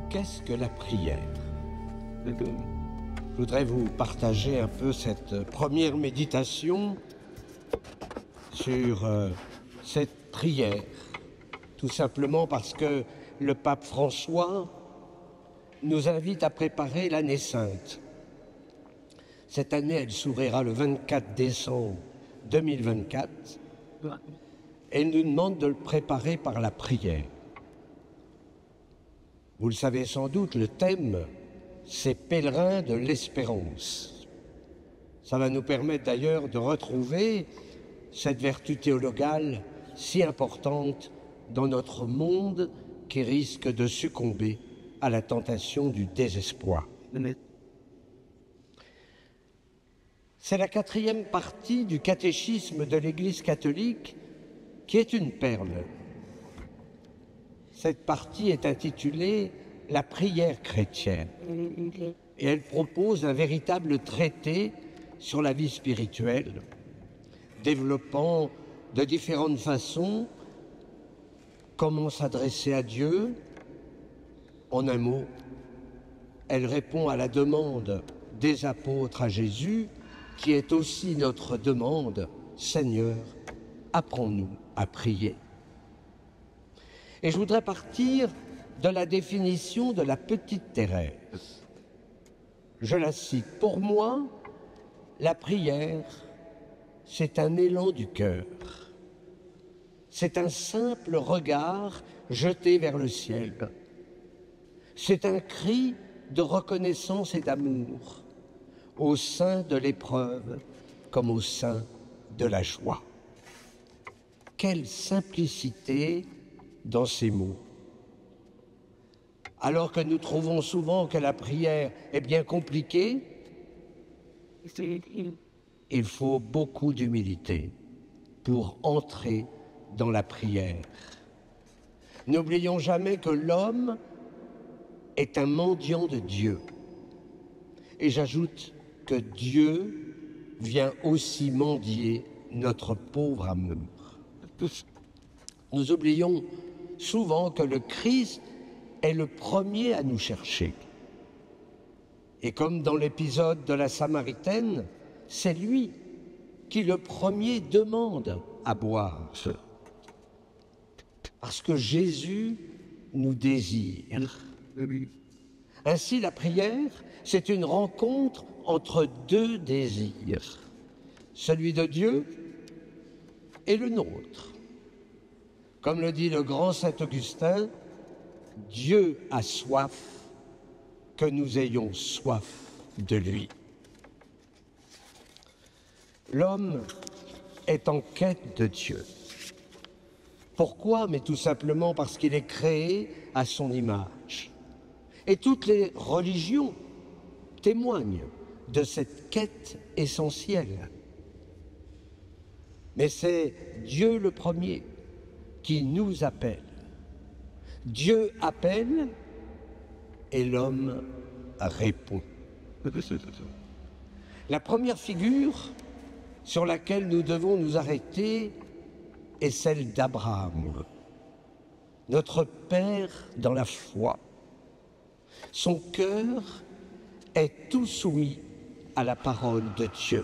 Qu'est-ce que la prière? Je voudrais vous partager un peu cette première méditation sur cette prière, tout simplement parce que le pape François nous invite à préparer l'année sainte. Cette année, elle s'ouvrira le 24 décembre 2024 et il nous demande de le préparer par la prière. Vous le savez sans doute, le thème, c'est Pèlerins de l'espérance. Ça va nous permettre d'ailleurs de retrouver cette vertu théologale si importante dans notre monde qui risque de succomber à la tentation du désespoir. C'est la 4e partie du catéchisme de l'Église catholique qui est une perle. Cette partie est intitulée « La prière chrétienne » et elle propose un véritable traité sur la vie spirituelle, développant de différentes façons comment s'adresser à Dieu. En un mot, elle répond à la demande des apôtres à Jésus, qui est aussi notre demande « Seigneur, apprends-nous à prier ». Et je voudrais partir de la définition de la petite Thérèse. Je la cite. « Pour moi, la prière, c'est un élan du cœur. C'est un simple regard jeté vers le ciel. C'est un cri de reconnaissance et d'amour, au sein de l'épreuve comme au sein de la joie. » Quelle simplicité dans ces mots. Alors que nous trouvons souvent que la prière est bien compliquée, il faut beaucoup d'humilité pour entrer dans la prière. N'oublions jamais que l'homme est un mendiant de Dieu. Et j'ajoute que Dieu vient aussi mendier notre pauvre amour. Nous oublions souvent que le Christ est le premier à nous chercher. Et comme dans l'épisode de la Samaritaine, c'est lui qui le premier demande à boire. Parce que Jésus nous désire. Ainsi, la prière, c'est une rencontre entre deux désirs, celui de Dieu et le nôtre. Comme le dit le grand saint Augustin, Dieu a soif, que nous ayons soif de lui. L'homme est en quête de Dieu. Pourquoi? Mais tout simplement parce qu'il est créé à son image. Et toutes les religions témoignent de cette quête essentielle. Mais c'est Dieu le premier qui nous appelle. Dieu appelle et l'homme répond. La première figure sur laquelle nous devons nous arrêter est celle d'Abraham, notre père dans la foi. Son cœur est tout soumis à la parole de Dieu.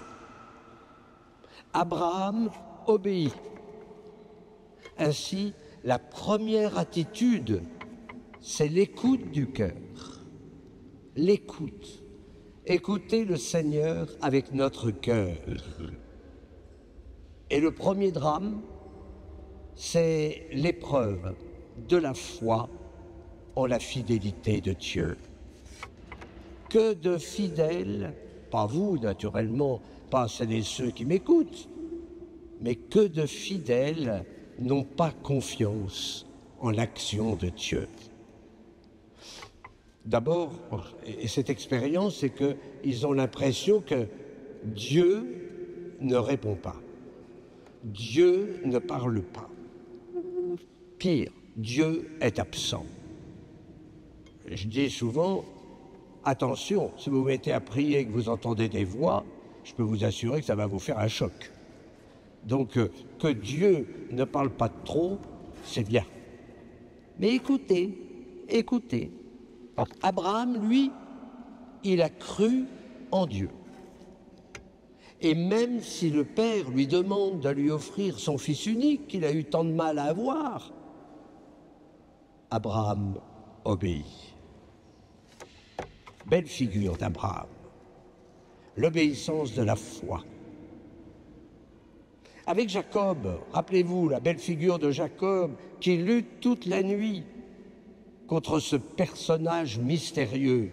Abraham obéit. Ainsi, la première attitude, c'est l'écoute du cœur. L'écoute. Écouter le Seigneur avec notre cœur. Et le premier drame, c'est l'épreuve de la foi en la fidélité de Dieu. Que de fidèles, pas vous naturellement, pas celles et ceux qui m'écoutent, mais que de fidèles n'ont pas confiance en l'action de Dieu. D'abord, et cette expérience, c'est qu'ils ont l'impression que Dieu ne répond pas. Dieu ne parle pas. Pire, Dieu est absent. Je dis souvent, attention, si vous vous mettez à prier et que vous entendez des voix, je peux vous assurer que ça va vous faire un choc. Donc, que Dieu ne parle pas trop, c'est bien. Mais écoutez, écoutez. Abraham, lui, il a cru en Dieu. Et même si le Père lui demande de lui offrir son fils unique, qu'il a eu tant de mal à avoir, Abraham obéit. Belle figure d'Abraham, l'obéissance de la foi. Avec Jacob, rappelez-vous la belle figure de Jacob qui lutte toute la nuit contre ce personnage mystérieux.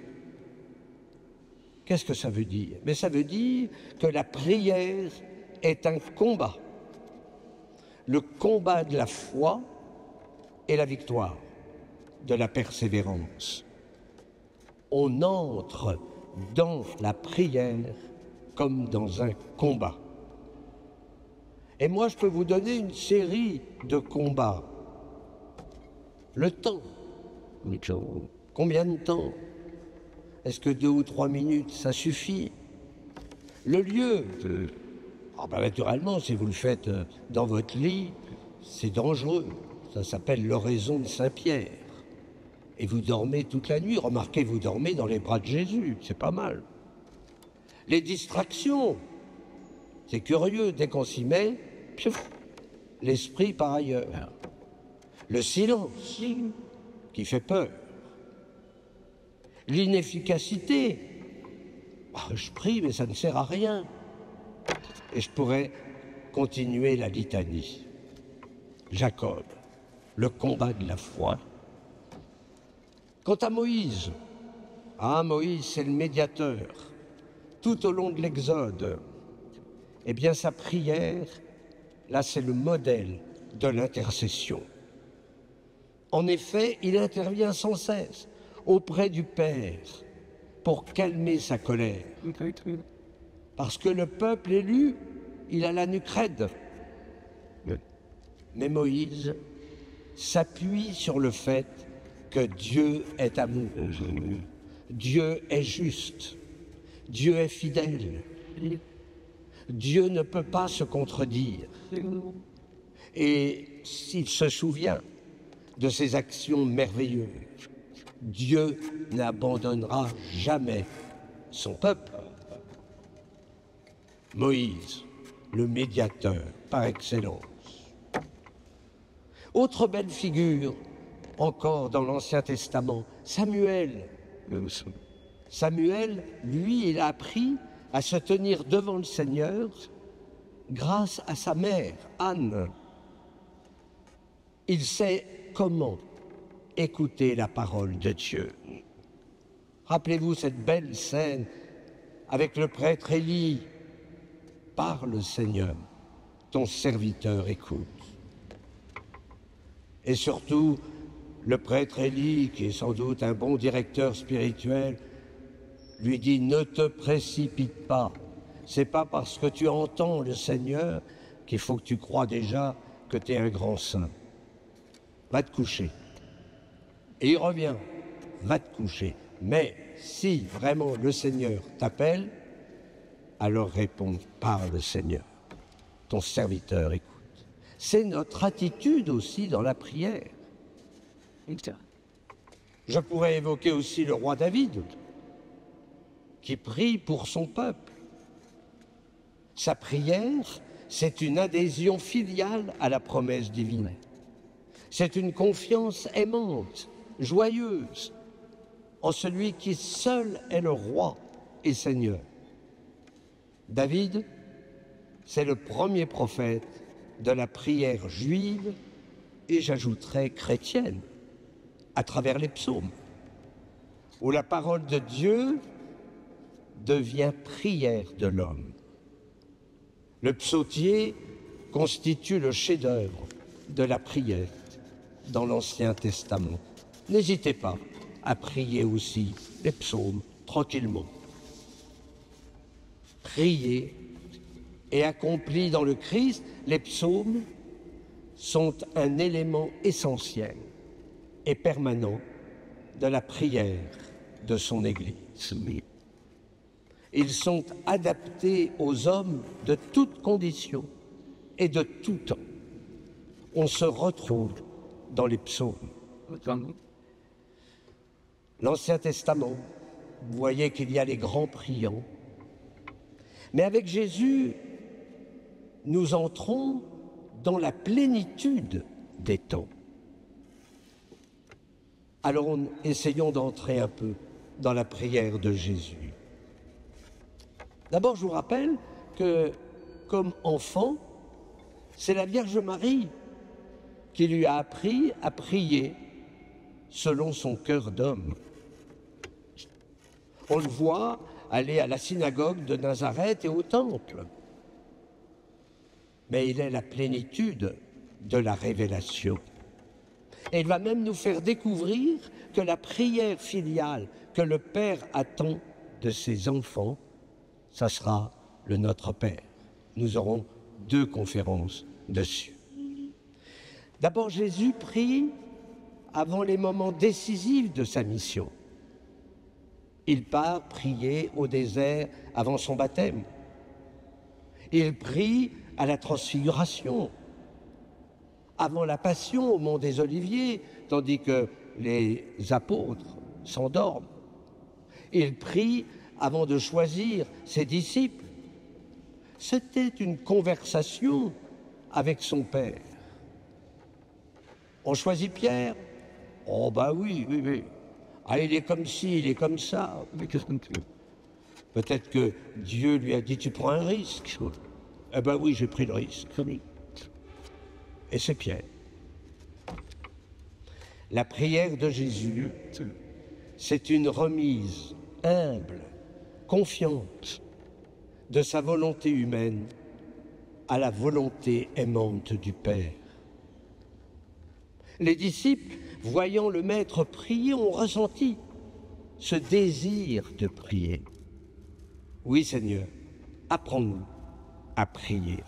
Qu'est-ce que ça veut dire? Mais ça veut dire que la prière est un combat. Le combat de la foi et la victoire, de la persévérance. On entre dans la prière comme dans un combat. Et moi, je peux vous donner une série de combats. Le temps. Combien de temps? Est-ce que 2 ou 3 minutes, ça suffit? Le lieu. Naturellement, si vous le faites dans votre lit, c'est dangereux. Ça s'appelle l'oraison de Saint-Pierre. Et vous dormez toute la nuit. Remarquez, vous dormez dans les bras de Jésus. C'est pas mal. Les distractions. C'est curieux. Dès qu'on s'y met, l'esprit part ailleurs. Le silence qui fait peur. L'inefficacité. Je prie, mais ça ne sert à rien. Et je pourrais continuer la litanie. Jacob, le combat de la foi. Quant à Moïse, Moïse, c'est le médiateur. Tout au long de l'Exode, eh bien, sa prière, là, c'est le modèle de l'intercession. En effet, il intervient sans cesse auprès du Père pour calmer sa colère. Parce que le peuple élu, il a la nuque raide. Mais Moïse s'appuie sur le fait que Dieu est amour. Dieu est juste. Dieu est fidèle. Dieu ne peut pas se contredire. Et s'il se souvient de ses actions merveilleuses, Dieu n'abandonnera jamais son peuple. Moïse, le médiateur par excellence. Autre belle figure, encore dans l'Ancien Testament, Samuel. Samuel, lui, il a appris à se tenir devant le Seigneur grâce à sa mère, Anne. Il sait comment écouter la parole de Dieu. Rappelez-vous cette belle scène avec le prêtre Élie. Parle, Seigneur, ton serviteur écoute. Et surtout, le prêtre Élie, qui est sans doute un bon directeur spirituel, lui dit « Ne te précipite pas. C'est pas parce que tu entends le Seigneur qu'il faut que tu crois déjà que tu es un grand saint. Va te coucher. » Et il revient. Va te coucher. Mais si vraiment le Seigneur t'appelle, alors réponds, parle Seigneur, ton serviteur écoute. C'est notre attitude aussi dans la prière. Je pourrais évoquer aussi le roi David, qui prie pour son peuple. Sa prière, c'est une adhésion filiale à la promesse divine. C'est une confiance aimante, joyeuse, en celui qui seul est le roi et Seigneur. David, c'est le premier prophète de la prière juive et j'ajouterais chrétienne, à travers les psaumes, où la parole de Dieu devient prière de l'homme. Le psautier constitue le chef-d'œuvre de la prière dans l'Ancien Testament. N'hésitez pas à prier aussi les psaumes tranquillement. Prier et accompli dans le Christ, les psaumes sont un élément essentiel et permanent de la prière de son Église. Ils sont adaptés aux hommes de toutes conditions et de tout temps. On se retrouve dans les psaumes. l'Ancien Testament, vous voyez qu'il y a les grands priants. Mais avec Jésus, nous entrons dans la plénitude des temps. Alors essayons d'entrer un peu dans la prière de Jésus. D'abord, je vous rappelle que, comme enfant, c'est la Vierge Marie qui lui a appris à prier selon son cœur d'homme. On le voit aller à la synagogue de Nazareth et au temple. Mais il est la plénitude de la révélation. Et il va même nous faire découvrir que la prière filiale que le Père attend de ses enfants, ça sera le Notre Père. Nous aurons 2 conférences dessus. D'abord, Jésus prie avant les moments décisifs de sa mission. Il part prier au désert avant son baptême. Il prie à la transfiguration, avant la passion au mont des Oliviers, tandis que les apôtres s'endorment. Il prie avant de choisir ses disciples. C'était une conversation avec son Père. On choisit Pierre? Oh bah oui. Ah, il est comme ci, il est comme ça. Mais qu'est-ce que tu veux? Peut-être que Dieu lui a dit, tu prends un risque. Eh ben oui, j'ai pris le risque. Et c'est Pierre. La prière de Jésus, c'est une remise humble, confiante de sa volonté humaine à la volonté aimante du Père. Les disciples, voyant le Maître prier, ont ressenti ce désir de prier. Oui, Seigneur, apprends-nous à prier.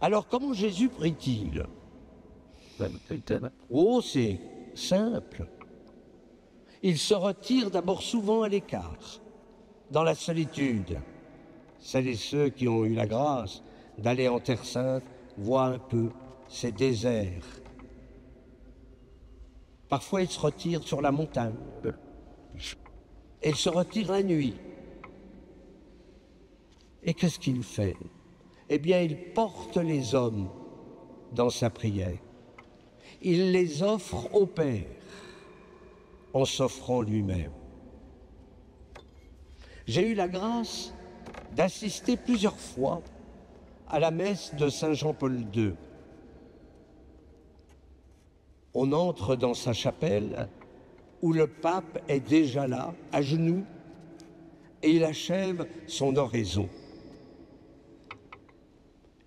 Alors, comment Jésus prie-t-il? Oh, c'est simple. Il se retire d'abord souvent à l'écart, dans la solitude. Celles et ceux qui ont eu la grâce d'aller en Terre Sainte voient un peu ces déserts. Parfois, il se retire sur la montagne. Et il se retire la nuit. Et qu'est-ce qu'il fait? Eh bien, il porte les hommes dans sa prière. Il les offre au Père en s'offrant lui-même. J'ai eu la grâce d'assister plusieurs fois à la messe de Saint Jean-Paul II. On entre dans sa chapelle où le pape est déjà là, à genoux, et il achève son oraison.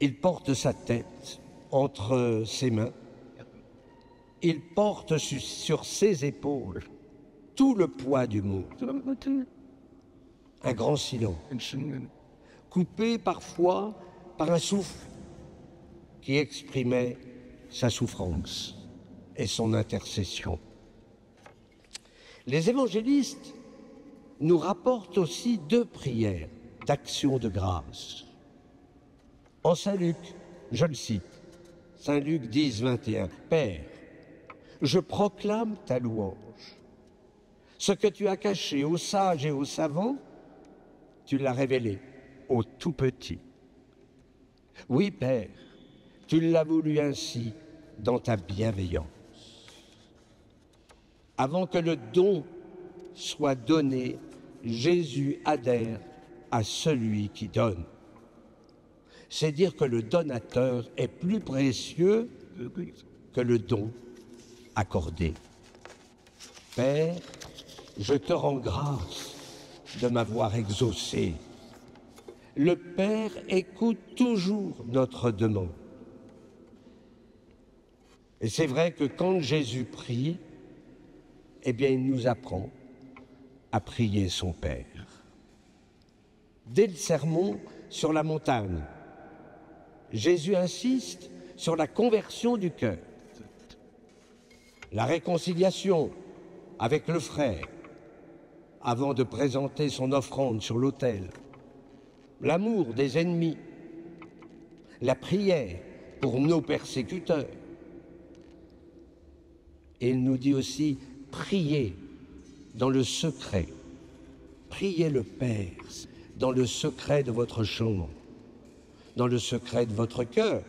Il porte sa tête entre ses mains. Il porte sur ses épaules tout le poids du monde. Un grand silence, coupé parfois par un souffle qui exprimait sa souffrance et son intercession. Les évangélistes nous rapportent aussi 2 prières d'action de grâce. En Saint Luc, je le cite, Saint Luc 10, 21, « Père, je proclame ta louange. Ce que tu as caché aux sages et aux savants, tu l'as révélé aux tout petits. Oui, Père, tu l'as voulu ainsi dans ta bienveillance. Avant que le don soit donné, Jésus adhère à celui qui donne. C'est dire que le donateur est plus précieux que le don accordé. Père, je te rends grâce de m'avoir exaucé. Le Père écoute toujours notre demande. Et c'est vrai que quand Jésus prie, eh bien, il nous apprend à prier son Père. Dès le sermon sur la montagne, Jésus insiste sur la conversion du cœur, la réconciliation avec le frère, avant de présenter son offrande sur l'autel, l'amour des ennemis, la prière pour nos persécuteurs. Et il nous dit aussi, priez dans le secret. Priez le Père dans le secret de votre chambre, dans le secret de votre cœur.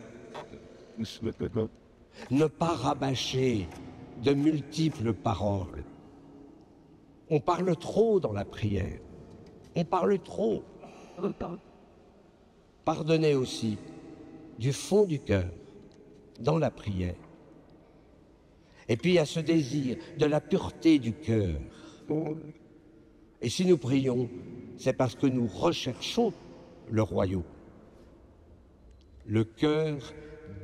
Ne pas rabâcher de multiples paroles. On parle trop dans la prière. On parle trop. Pardonnez aussi du fond du cœur dans la prière. Et puis il y a ce désir de la pureté du cœur. Et si nous prions, c'est parce que nous recherchons le royaume. Le cœur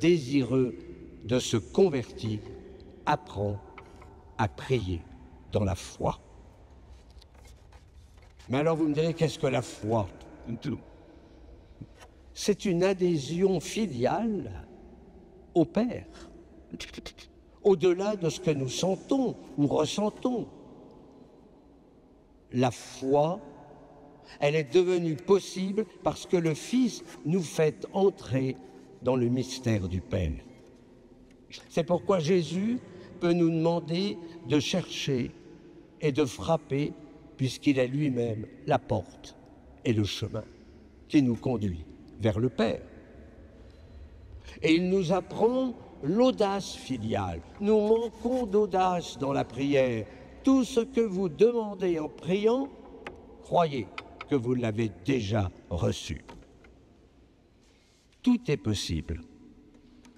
désireux de se convertir apprend à prier dans la foi. Mais alors vous me direz, qu'est-ce que la foi? C'est une adhésion filiale au Père, au-delà de ce que nous sentons ou ressentons. La foi, elle est devenue possible parce que le Fils nous fait entrer dans le mystère du Père. C'est pourquoi Jésus peut nous demander de chercher et de frapper, puisqu'il est lui-même la porte et le chemin qui nous conduit vers le Père. Et il nous apprend l'audace filiale. Nous manquons d'audace dans la prière. Tout ce que vous demandez en priant, croyez que vous l'avez déjà reçu. Tout est possible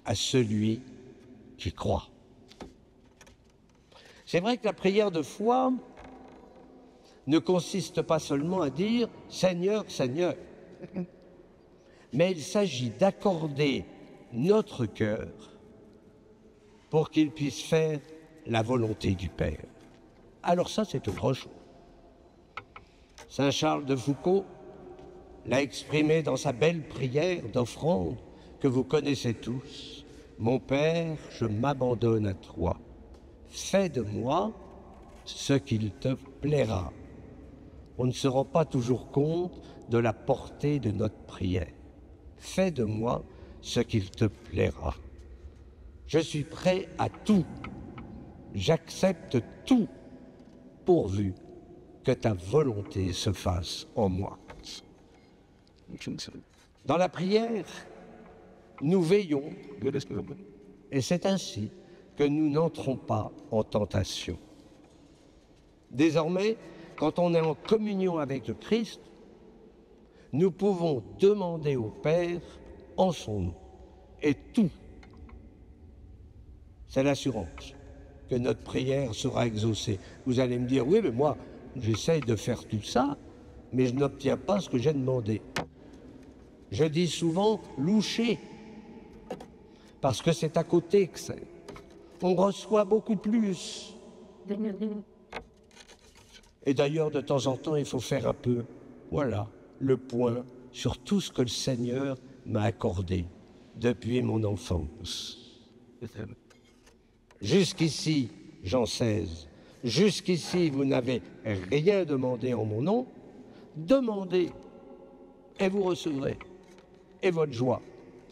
à celui qui croit. C'est vrai que la prière de foi ne consiste pas seulement à dire « Seigneur, Seigneur », mais il s'agit d'accorder notre cœur pour qu'il puisse faire la volonté du Père. Alors ça, c'est autre chose. Saint Charles de Foucauld l'a exprimé dans sa belle prière d'offrande que vous connaissez tous. « Mon Père, je m'abandonne à toi. Fais de moi ce qu'il te plaira. » On ne se rend pas toujours compte de la portée de notre prière. Fais de moi ce qu'il te plaira. Je suis prêt à tout. J'accepte tout pourvu que ta volonté se fasse en moi. Dans la prière, nous veillons, et c'est ainsi que nous n'entrons pas en tentation. Désormais, quand on est en communion avec le Christ, nous pouvons demander au Père en son nom. Et tout, c'est l'assurance que notre prière sera exaucée. Vous allez me dire, oui, mais moi, j'essaye de faire tout ça, mais je n'obtiens pas ce que j'ai demandé. Je dis souvent loucher, parce que c'est à côté que c'est. On reçoit beaucoup plus. Et d'ailleurs, de temps en temps, il faut faire un peu, voilà, le point sur tout ce que le Seigneur m'a accordé depuis mon enfance. Jusqu'ici, Jean 16, jusqu'ici, vous n'avez rien demandé en mon nom. Demandez et vous recevrez. Et votre joie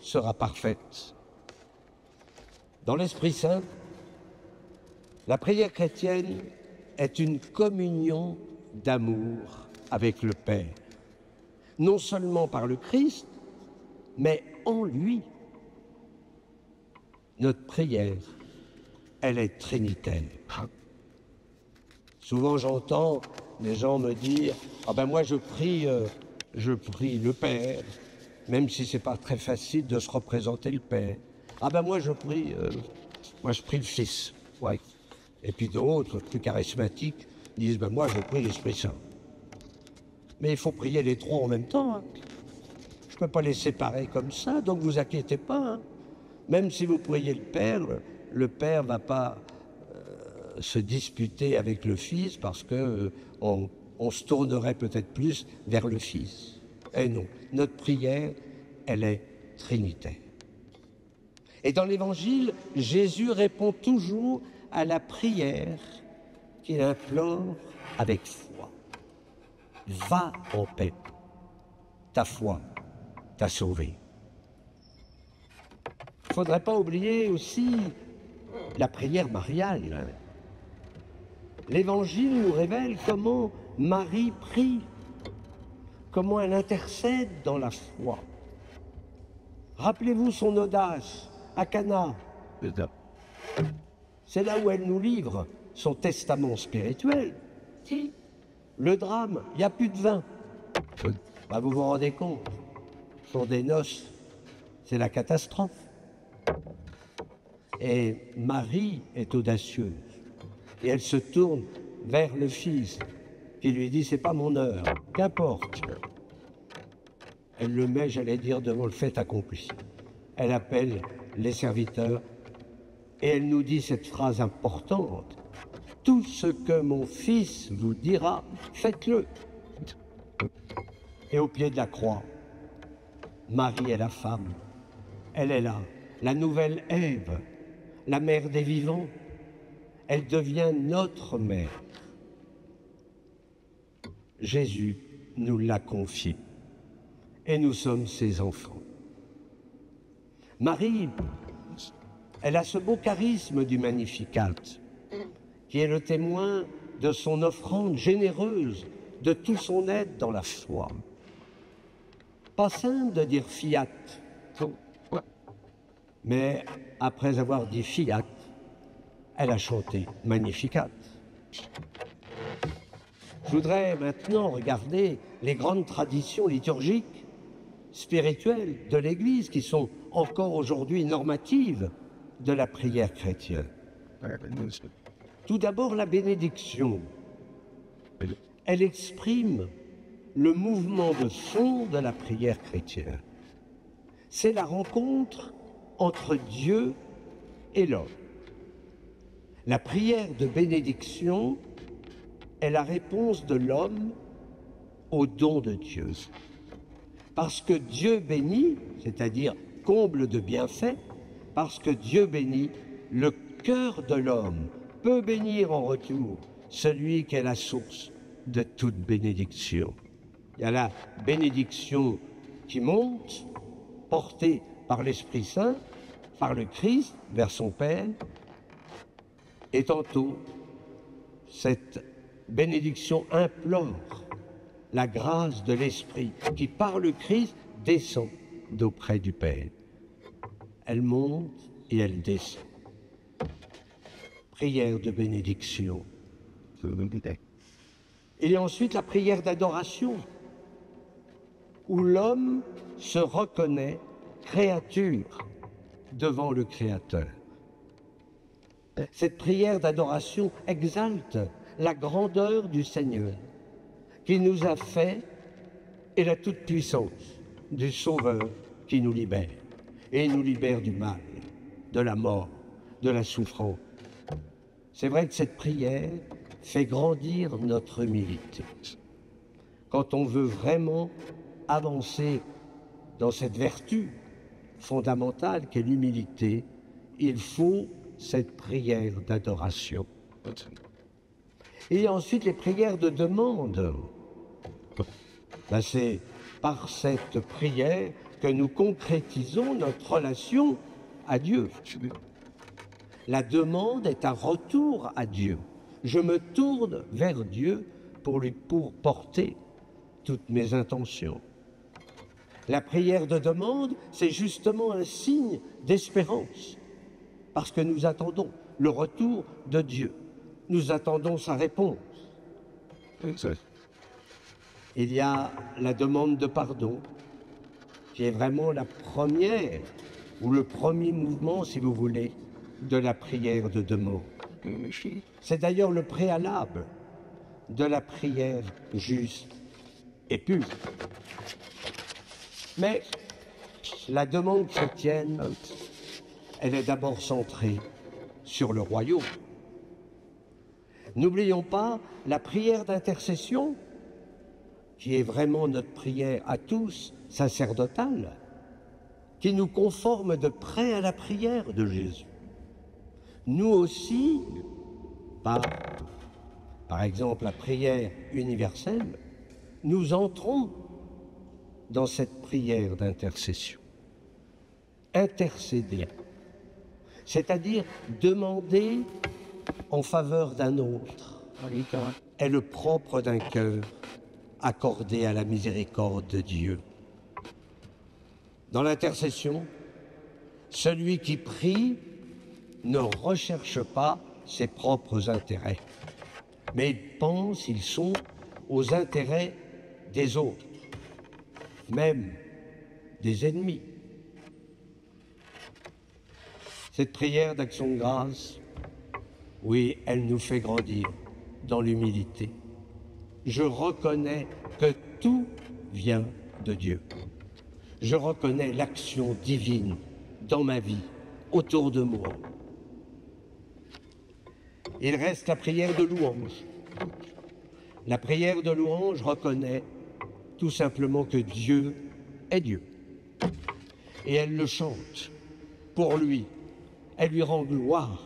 sera parfaite. Dans l'Esprit Saint, la prière chrétienne est une communion d'amour avec le Père. Non seulement par le Christ, mais en lui. Notre prière, elle est trinitaire. Souvent j'entends les gens me dire « Ah ben moi je prie le Père, même si c'est pas très facile de se représenter le Père. Ah ben moi je prie le Fils. » Ouais. Et puis d'autres, plus charismatiques, disent ben moi je prie l'Esprit Saint. Mais il faut prier les trois en même temps. Hein. Je ne peux pas les séparer comme ça, donc vous inquiétez pas. Hein. Même si vous priez le Père ne va pas se disputer avec le Fils parce que on se tournerait peut-être plus vers le Fils. Et non, notre prière, elle est trinitaire. Et dans l'Évangile, Jésus répond toujours à la prière qu'il implore avec foi. Va en paix, ta foi t'a sauvé. Il ne faudrait pas oublier aussi la prière mariale. l'Évangile nous révèle comment Marie prie, comment elle intercède dans la foi. Rappelez-vous son audace à Cana. C'est là où elle nous livre son testament spirituel. Le drame, il n'y a plus de vin. Bah, vous vous rendez compte, pour des noces, c'est la catastrophe. Et Marie est audacieuse. Et elle se tourne vers le Fils, qui lui dit, c'est pas mon heure, qu'importe. Elle le met, j'allais dire, devant le fait accompli. Elle appelle les serviteurs et elle nous dit cette phrase importante. Tout ce que mon fils vous dira, faites-le. Et au pied de la croix, Marie est la femme. Elle est là, la nouvelle Ève, la mère des vivants. Elle devient notre mère. Jésus nous l'a confiée. Et nous sommes ses enfants. Marie, elle a ce beau charisme du Magnificat, qui est le témoin de son offrande généreuse, de tout son aide dans la foi. Pas simple de dire fiat, mais après avoir dit fiat, elle a chanté Magnificat. Je voudrais maintenant regarder les grandes traditions liturgiques, spirituelles de l'Église, qui sont encore aujourd'hui normatives de la prière chrétienne. Tout d'abord, la bénédiction. Elle exprime le mouvement de fond de la prière chrétienne. C'est la rencontre entre Dieu et l'homme. La prière de bénédiction est la réponse de l'homme au don de Dieu. Parce que Dieu bénit, c'est-à-dire comble de bienfaits, parce que Dieu bénit, le cœur de l'homme peut bénir en retour celui qui est la source de toute bénédiction. Il y a la bénédiction qui monte, portée par l'Esprit Saint, par le Christ vers son Père, et tantôt, cette bénédiction implore la grâce de l'Esprit qui, par le Christ, descend d'auprès du Père. Elle monte et elle descend. Prière de bénédiction. Il y a ensuite la prière d'adoration, où l'homme se reconnaît créature devant le Créateur. Cette prière d'adoration exalte la grandeur du Seigneur, qui nous a fait, et la toute-puissance du Sauveur qui nous libère. Et il nous libère du mal, de la mort, de la souffrance. C'est vrai que cette prière fait grandir notre humilité. Quand on veut vraiment avancer dans cette vertu fondamentale qu'est l'humilité, il faut cette prière d'adoration. Et ensuite les prières de demande. Ben, c'est par cette prière que nous concrétisons notre relation à Dieu. La demande est un retour à Dieu. Je me tourne vers Dieu pour porter toutes mes intentions. La prière de demande, c'est justement un signe d'espérance, parce que nous attendons le retour de Dieu. Nous attendons sa réponse. Il y a la demande de pardon, qui est vraiment la première, ou le premier mouvement, si vous voulez, de la prière de demande. C'est d'ailleurs le préalable de la prière juste et pure. Mais la demande chrétienne, elle est d'abord centrée sur le royaume. N'oublions pas la prière d'intercession, qui est vraiment notre prière à tous, sacerdotale, qui nous conforme de près à la prière de Jésus. Nous aussi, par exemple la prière universelle, nous entrons dans cette prière d'intercession. Intercéder, c'est-à-dire demander en faveur d'un autre, est le propre d'un cœur accordé à la miséricorde de Dieu. Dans l'intercession, celui qui prie ne recherche pas ses propres intérêts, mais il pense, ils sont aux intérêts des autres, même des ennemis. Cette prière d'action de grâce, oui, elle nous fait grandir dans l'humilité. Je reconnais que tout vient de Dieu. Je reconnais l'action divine dans ma vie, autour de moi. Il reste la prière de louange. La prière de louange reconnaît tout simplement que Dieu est Dieu. Et elle le chante pour lui. Elle lui rend gloire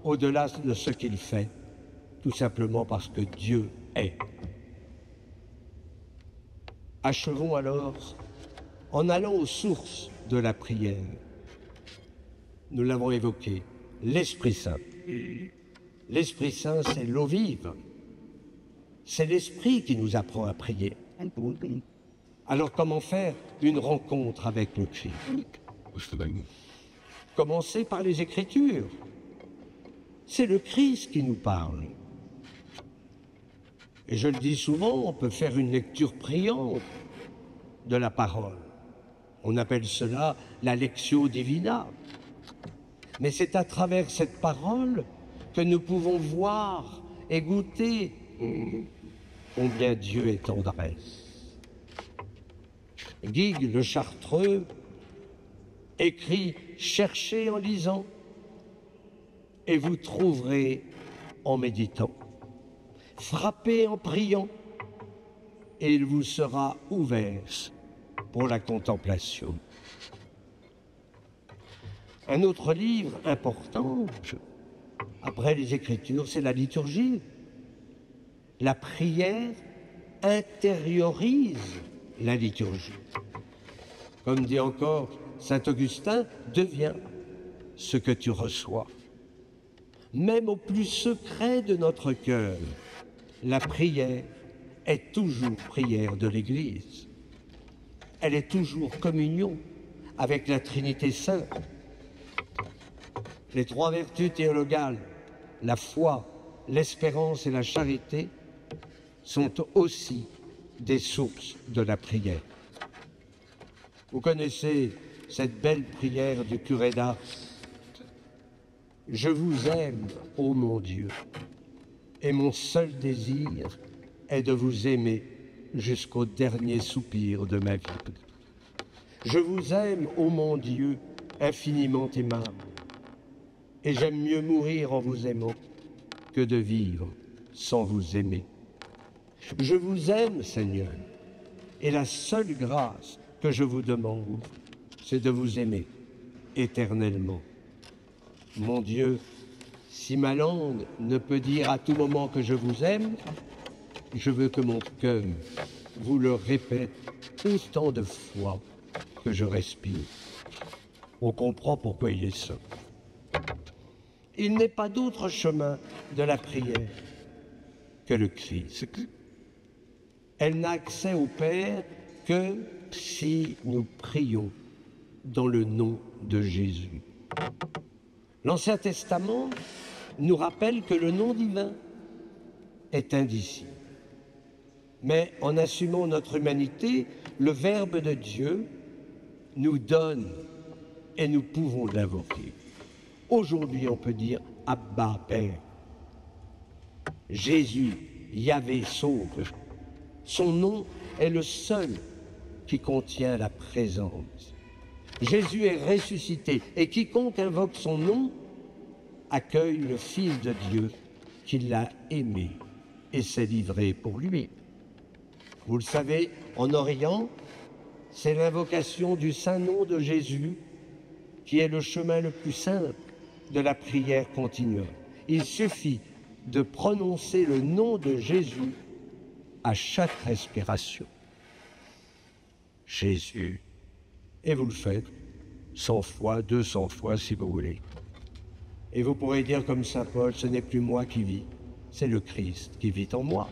au-delà de ce qu'il fait, tout simplement parce que Dieu est. Achevons alors en allant aux sources de la prière. Nous l'avons évoqué, l'Esprit Saint. L'Esprit Saint, c'est l'eau vive. C'est l'Esprit qui nous apprend à prier. Alors comment faire une rencontre avec le Christ? Commencez par les Écritures. C'est le Christ qui nous parle. Et je le dis souvent, on peut faire une lecture priante de la parole. On appelle cela la lectio divina. Mais c'est à travers cette parole que nous pouvons voir et goûter combien Dieu est tendresse. Guigues le Chartreux écrit « Cherchez en lisant et vous trouverez en méditant. Frappez en priant et il vous sera ouvert pour la contemplation. » Un autre livre important, après les Écritures, c'est la liturgie. La prière intériorise la liturgie. Comme dit encore saint Augustin, deviens ce que tu reçois. Même au plus secret de notre cœur, la prière est toujours prière de l'Église. Elle est toujours communion avec la Trinité Sainte. Les trois vertus théologales, la foi, l'espérance et la charité, sont aussi des sources de la prière. Vous connaissez cette belle prière du curé d'Ars. « Je vous aime, ô mon Dieu, et mon seul désir est de vous aimer jusqu'au dernier soupir de ma vie. Je vous aime, ô mon Dieu, infiniment aimable, et j'aime mieux mourir en vous aimant que de vivre sans vous aimer. Je vous aime, Seigneur, et la seule grâce que je vous demande, c'est de vous aimer éternellement. Mon Dieu, si ma langue ne peut dire à tout moment que je vous aime, je veux que mon cœur vous le répète autant de fois que je respire. » On comprend pourquoi il est seul. Il n'est pas d'autre chemin de la prière que le Christ. Elle n'a accès au Père que si nous prions dans le nom de Jésus. L'Ancien Testament nous rappelle que le nom divin est indicible. Mais en assumant notre humanité, le Verbe de Dieu nous donne et nous pouvons l'invoquer. Aujourd'hui, on peut dire « Abba, Père ». Jésus, Yahvé, sauve. Son nom est le seul qui contient la présence. Jésus est ressuscité et quiconque invoque son nom accueille le Fils de Dieu qui l'a aimé et s'est livré pour lui. Vous le savez, en Orient, c'est l'invocation du saint nom de Jésus qui est le chemin le plus simple de la prière continuelle. Il suffit de prononcer le nom de Jésus à chaque respiration. Jésus. Et vous le faites 100 fois, 200 fois si vous voulez. Et vous pourrez dire comme saint Paul, ce n'est plus moi qui vis, c'est le Christ qui vit en moi.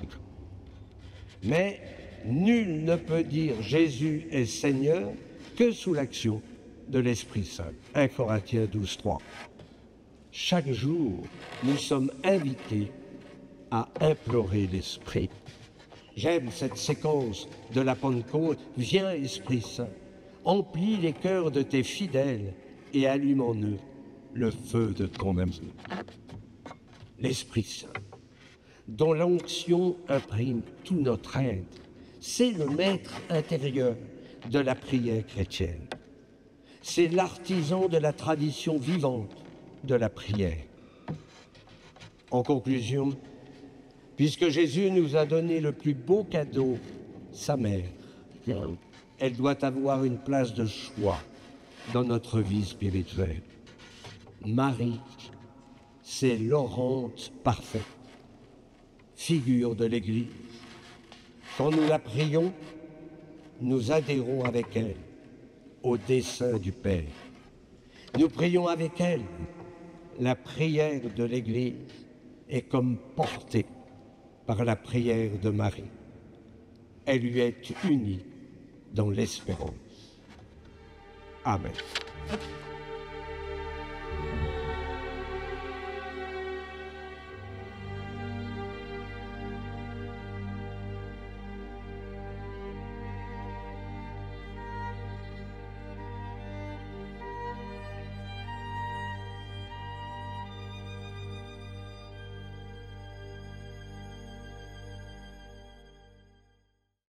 Mais nul ne peut dire Jésus est Seigneur que sous l'action de l'Esprit Saint. 1 Corinthiens 12, 3. Chaque jour, nous sommes invités à implorer l'Esprit. J'aime cette séquence de la Pentecôte. Viens, Esprit Saint, emplis les cœurs de tes fidèles et allume en eux le feu de ton amour. L'Esprit Saint, dont l'onction imprime tout notre être, c'est le maître intérieur de la prière chrétienne. C'est l'artisan de la tradition vivante de la prière. En conclusion, puisque Jésus nous a donné le plus beau cadeau, sa mère, elle doit avoir une place de choix dans notre vie spirituelle. Marie, c'est l'orante parfaite, figure de l'Église. Quand nous la prions, nous adhérons avec elle au dessein du Père. Nous prions avec elle. La prière de l'Église est comme portée par la prière de Marie. Elle lui est unie dans l'espérance. Amen.